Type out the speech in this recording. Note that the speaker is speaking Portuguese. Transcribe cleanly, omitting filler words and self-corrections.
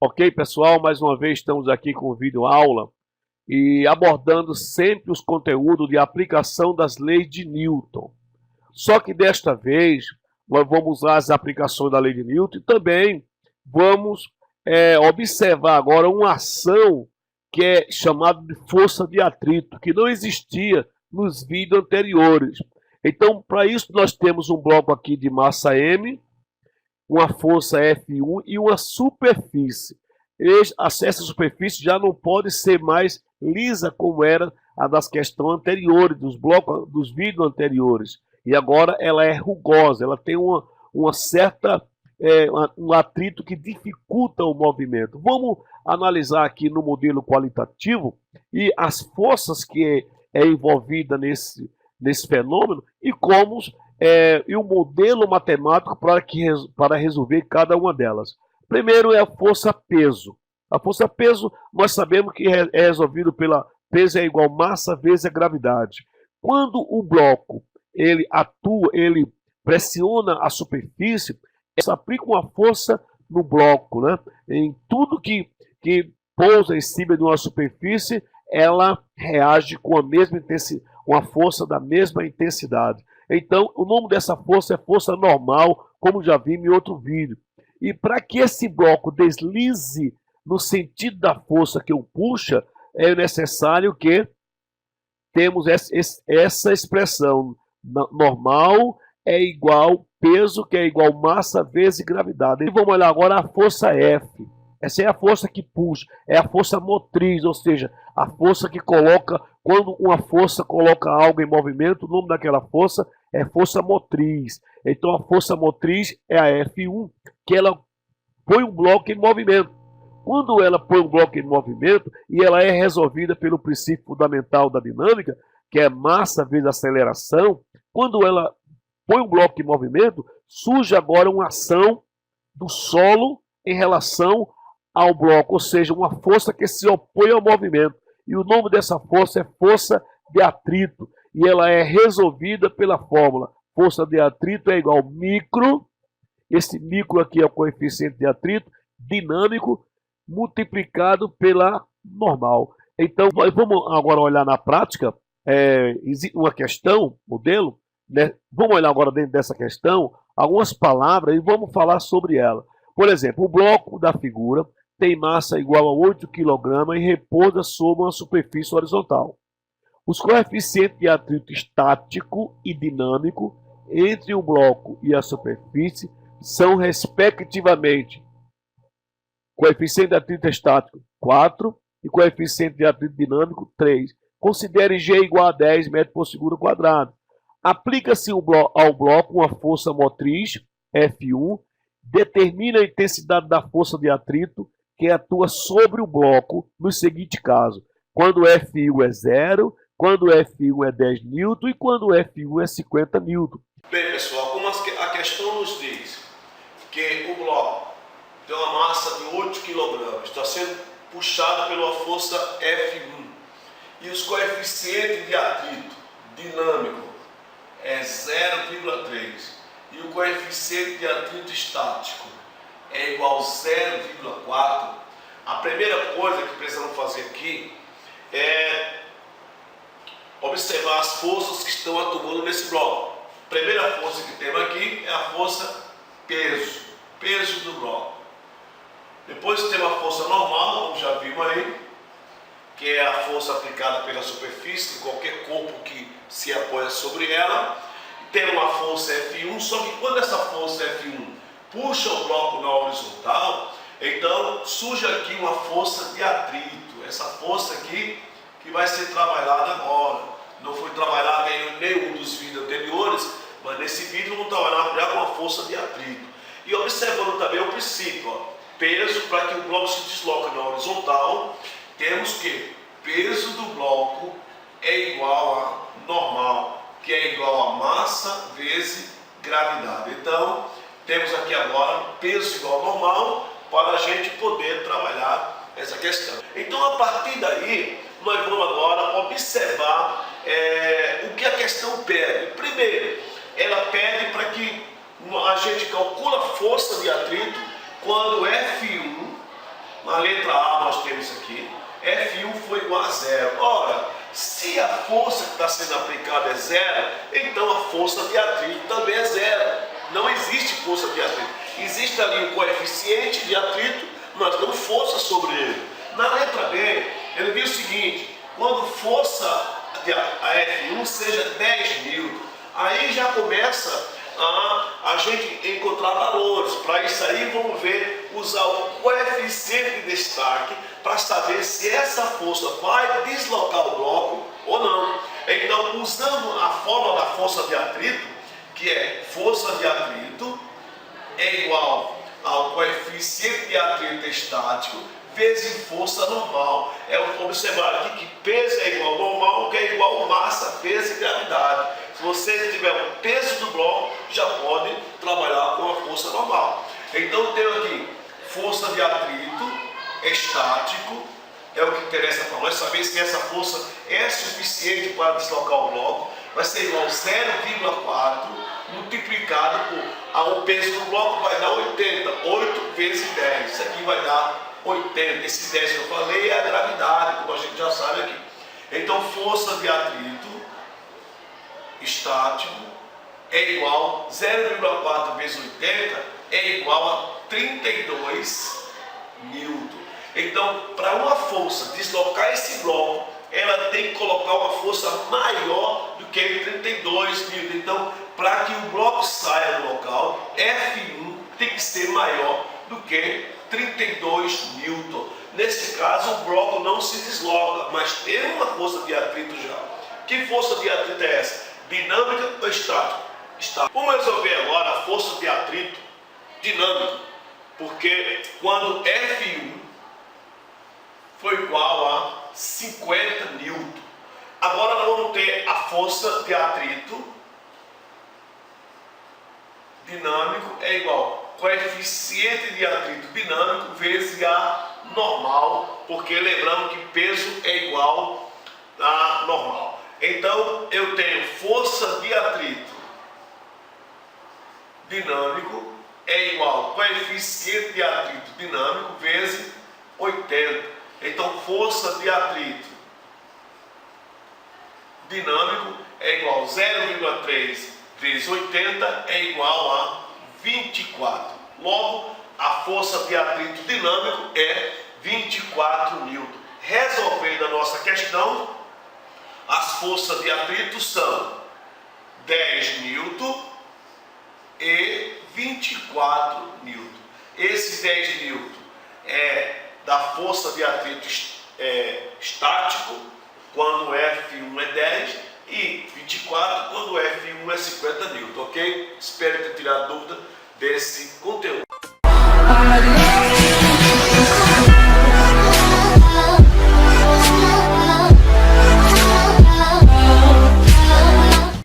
Ok, pessoal? Mais uma vez estamos aqui com o vídeo aula e abordando sempre os conteúdos de aplicação das leis de Newton. Só que desta vez nós vamos usar as aplicações da lei de Newton e também vamos observar agora uma ação que é chamada de força de atrito, que não existia nos vídeos anteriores. Então, para isso, nós temos um bloco aqui de massa M, uma força F1 e uma superfície. Essa superfície já não pode ser mais lisa como era a das questões anteriores, dos blocos, dos vídeos anteriores. E agora ela é rugosa, ela tem uma certa um atrito que dificulta o movimento. Vamos analisar aqui no modelo qualitativo e as forças que é envolvida nesse fenômeno e como e o modelo matemático para resolver cada uma delas. Primeiro é a força peso. A força peso nós sabemos que é resolvido pela peso é igual massa vezes a gravidade. Quando o bloco ele atua, ele pressiona a superfície, isso aplica uma força no bloco, né? Em tudo que pousa em cima de uma superfície, ela reage com a mesma intensidade, uma força da mesma intensidade. Então, o nome dessa força é força normal, como já vimos em outro vídeo. E para que esse bloco deslize no sentido da força que o puxa, é necessário que temos essa expressão. Normal é igual peso, que é igual massa vezes gravidade. E vamos olhar agora a força F. Essa é a força que puxa, é a força motriz, ou seja, a força que coloca, quando uma força coloca algo em movimento, o nome daquela força é força motriz. Então a força motriz é a F1, que ela põe um bloco em movimento. Quando ela põe um bloco em movimento e ela é resolvida pelo princípio fundamental da dinâmica, que é massa vezes aceleração, quando ela põe um bloco em movimento, surge agora uma ação do solo em relação ao bloco, ou seja, uma força que se opõe ao movimento. E o nome dessa força é força de atrito. E ela é resolvida pela fórmula. Força de atrito é igual micro, esse micro aqui é o coeficiente de atrito, dinâmico, multiplicado pela normal. Então, vamos agora olhar na prática, existe uma questão, modelo, né? Vamos olhar agora dentro dessa questão, algumas palavras e vamos falar sobre ela. Por exemplo, o bloco da figura tem massa igual a 8 kg e repousa sobre uma superfície horizontal. Os coeficientes de atrito estático e dinâmico entre o bloco e a superfície são, respectivamente, coeficiente de atrito estático 4 e coeficiente de atrito dinâmico 3. Considere G igual a 10 metros por segundo quadrado. Aplica-se ao bloco uma força motriz, F1, determina a intensidade da força de atrito que atua sobre o bloco no seguinte caso: quando F1 é 0, quando F1 é 10 newton e quando F1 é 50 newton. Bem, pessoal, como a questão nos diz que o bloco tem uma massa de 8 kg, está sendo puxado pela força F1 e os coeficientes de atrito dinâmico é 0,3 e o coeficiente de atrito estático é igual a 0,4, a primeira coisa que precisamos fazer aqui é observar as forças que estão atuando nesse bloco. A primeira força que temos aqui é a força peso do bloco. Depois temos a força normal, como já vimos aí, que é a força aplicada pela superfície, qualquer corpo que se apoia sobre ela. Tem uma força F1, só que quando essa força F1 puxa o bloco na horizontal, então surge aqui uma força de atrito. Essa força aqui que vai ser trabalhada agora. Não foi trabalhada em nenhum dos vídeos anteriores, mas nesse vídeo vamos trabalhar já com a força de atrito. E observando também o princípio, ó, peso, para que o bloco se desloque na horizontal, temos que peso do bloco é igual a normal, que é igual a massa vezes gravidade. Então, temos aqui agora peso igual a normal para a gente poder trabalhar essa questão. Então, a partir daí, nós vamos agora observar o que a questão pede. Primeiro, ela pede para que a gente calcule a força de atrito quando F1 Na letra A nós temos isso aqui, F1 foi igual a 0. Ora, se a força que está sendo aplicada é 0, então a força de atrito também é 0. Não existe força de atrito. Existe ali o coeficiente de atrito, nós damos força sobre ele. Na letra B, ele diz o seguinte: quando força a F1 seja 10 newton, aí já começa a gente encontrar valores. Para isso aí vamos ver, usar o coeficiente de destaque para saber se essa força vai deslocar o bloco ou não. Então, usando a fórmula da força de atrito, que é força de atrito é igual ao coeficiente de atrito estático vezes força normal. É observar aqui que peso é igual ao normal, que é igual a massa vezes gravidade. Se você tiver o peso do bloco, já pode trabalhar com a força normal. Então eu tenho aqui força de atrito estático, é o que interessa para nós, saber se essa força é suficiente para deslocar o bloco. Vai ser igual a 0,4 multiplicado por o peso do bloco, vai dar 80. 8 vezes 10. Isso aqui vai dar 80. Esse 10 que eu falei é a gravidade, como a gente já sabe aqui. Então, força de atrito estático é igual a 0,4 vezes 80 é igual a 32 newton. Então, para uma força deslocar esse bloco, ela tem que colocar uma força maior do que 32 newton. Então, para que o bloco saia do local, F1 tem que ser maior do que 32 newton. Nesse caso, o bloco não se desloca, mas tem uma força de atrito já. Que força de atrito é essa? Dinâmica ou estática? Vamos resolver agora a força de atrito dinâmica, porque quando F1 foi igual a 50 newton, agora nós vamos ter a força de atrito dinâmico é igual ao coeficiente de atrito dinâmico vezes a normal, porque lembrando que peso é igual a normal. Então eu tenho força de atrito dinâmico é igual ao coeficiente de atrito dinâmico vezes 80. Então força de atrito dinâmico é igual a 0,3 vezes 80 é igual a 24. Logo, a força de atrito dinâmico é 24 newton. Resolvendo a nossa questão, as forças de atrito são 10 newton e 24 newton. Esse 10 newton é da força de atrito estático, quando F1 é 10, e 24 quando F1 é 50 newton, ok? Espero ter tirado dúvida desse conteúdo.